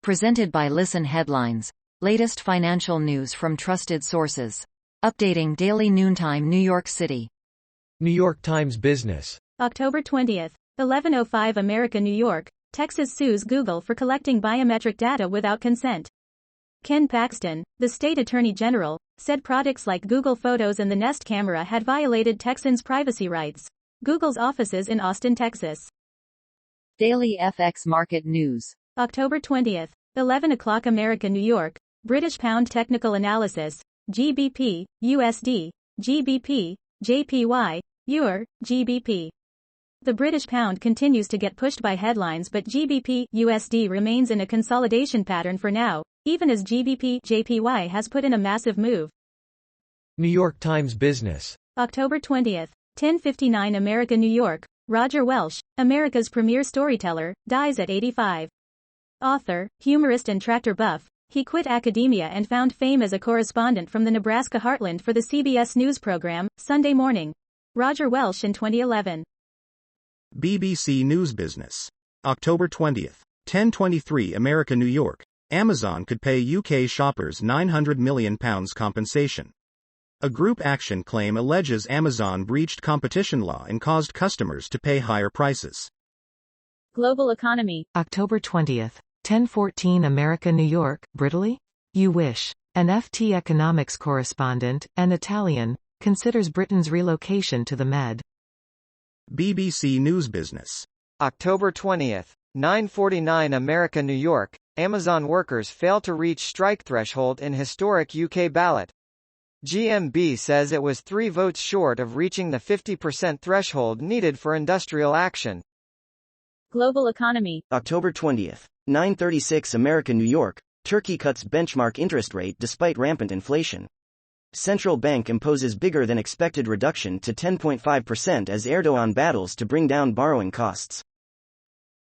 Presented by Listen Headlines. Latest financial news from trusted sources. Updating daily noontime New York City. New York Times Business. October 20th, 11:05 America, New York. Texas sues Google for collecting biometric data without consent. Ken Paxton, the state attorney general, said products like Google Photos and the Nest camera had violated Texans' privacy rights. Google's offices in Austin, Texas. Daily FX Market News. October 20th, 11 o'clock America, New York. British Pound Technical Analysis. GBP, USD, GBP, JPY, EUR, GBP. The British pound continues to get pushed by headlines, but GBP, USD remains in a consolidation pattern for now, even as GBP, JPY has put in a massive move. New York Times Business. October 20th, 10:59 America, New York. Roger Welsch, America's premier storyteller, dies at 85. Author, humorist and tractor buff, he quit academia and found fame as a correspondent from the Nebraska heartland for the CBS News program, Sunday Morning. Roger Welsch in 2011. BBC News Business. October 20th, 10:23 America, New York. Amazon could pay UK shoppers £900 million compensation. A group action claim alleges Amazon breached competition law and caused customers to pay higher prices. Global economy. October 20th, 10:14 America, New York. Britaly? You wish. An FT economics correspondent, and Italian, considers Britain's relocation to the Med. BBC News Business. October 20th, 9:49 America, New York. Amazon workers fail to reach strike threshold in historic UK ballot. GMB says it was 3 votes short of reaching the 50% threshold needed for industrial action. Global economy. October 20th, 9:36 America, New York. Turkey cuts benchmark interest rate despite rampant inflation. Central bank imposes bigger than expected reduction to 10.5% as Erdogan battles to bring down borrowing costs.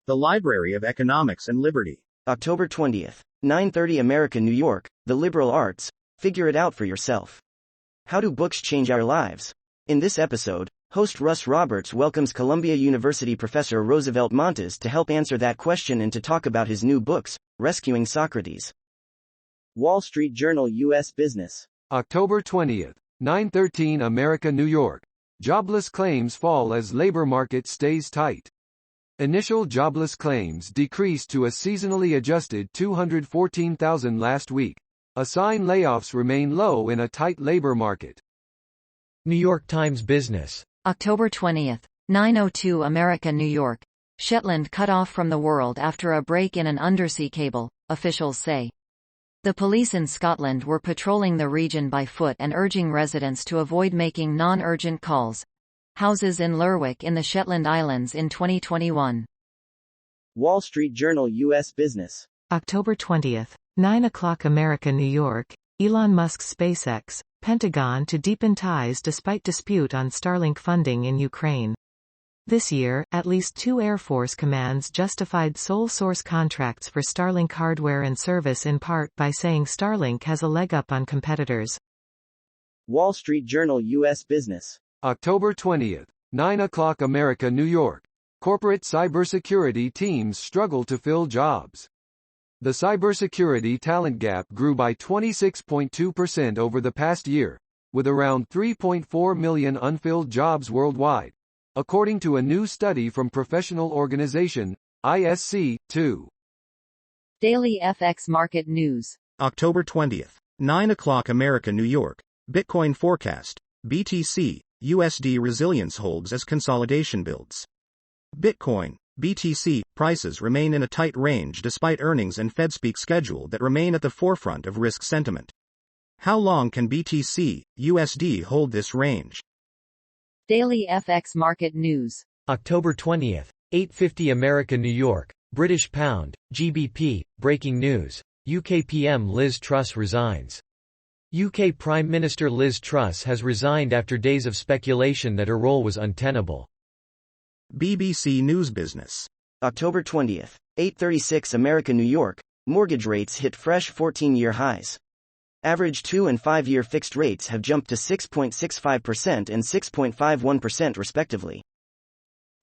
The Library of Economics and Liberty. October 20th, 9:30 America, New York. The liberal arts. Figure it out for yourself. How do books change our lives? In this episode, host Russ Roberts welcomes Columbia University professor Roosevelt Montes to help answer that question and to talk about his new books, Rescuing Socrates. Wall Street Journal U.S. Business. October 20th, 9:13 America, New York. Jobless claims fall as labor market stays tight. Initial jobless claims decreased to a seasonally adjusted 214,000 last week, a sign layoffs remain low in a tight labor market. New York Times Business. October 20th, 9:02 America, New York. Shetland cut off from the world after a break in an undersea cable, officials say. The police in Scotland were patrolling the region by foot and urging residents to avoid making non-urgent calls. Houses in Lerwick in the Shetland Islands in 2021. Wall Street Journal U.S. Business. October 20th, 9 o'clock America, New York. Elon Musk's SpaceX, Pentagon to deepen ties despite dispute on Starlink funding in Ukraine. This year, at least 2 Air Force commands justified sole source contracts for Starlink hardware and service in part by saying Starlink has a leg up on competitors. Wall Street Journal U.S. Business. October 20th, 9 o'clock America, New York. Corporate cybersecurity teams struggle to fill jobs. The cybersecurity talent gap grew by 26.2% over the past year, with around 3.4 million unfilled jobs worldwide, according to a new study from professional organization, ISC, 2. Daily FX Market News. October 20th, 9 o'clock America, New York. Bitcoin forecast. BTC, USD resilience holds as consolidation builds. Bitcoin, BTC, prices remain in a tight range despite earnings and FedSpeak schedule that remain at the forefront of risk sentiment. How long can BTC, USD hold this range? Daily FX Market News. October 20th, 8:50 America, New York. British Pound, GBP, breaking news. UK PM Liz Truss resigns. UK Prime Minister Liz Truss has resigned after days of speculation that her role was untenable. BBC News Business. October 20th, 8:36 America, New York. Mortgage rates hit fresh 14-year highs. Average 2- and 5-year fixed rates have jumped to 6.65% and 6.51% respectively.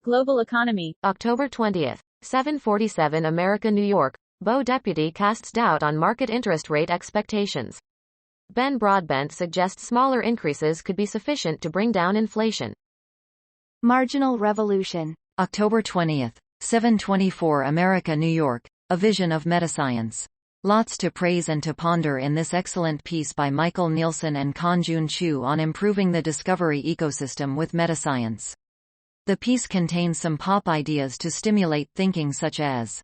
Global economy. October 20th, 7:47 America, New York. Bo Deputy casts doubt on market interest rate expectations. Ben Broadbent suggests smaller increases could be sufficient to bring down inflation. Marginal revolution. October 20th, 724 America, New York. A vision of metascience. Lots to praise and to ponder in this excellent piece by Michael Nielsen and Kanjun Chu on improving the discovery ecosystem with metascience. The piece contains some pop ideas to stimulate thinking such as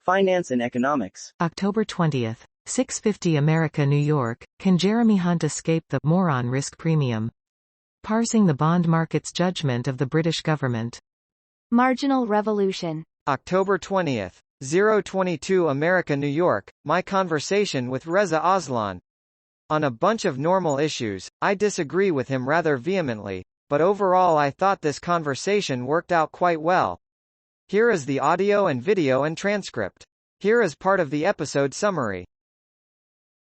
finance and economics. October 20th, 650 America, New York. Can Jeremy Hunt escape the moron risk premium? Parsing the bond market's judgment of the British government. Marginal revolution. October 20th, 022 America, New York. My conversation with Reza Aslan. On a bunch of normal issues, I disagree with him rather vehemently, but overall I thought this conversation worked out quite well. Here is the audio and video and transcript. Here is part of the episode summary.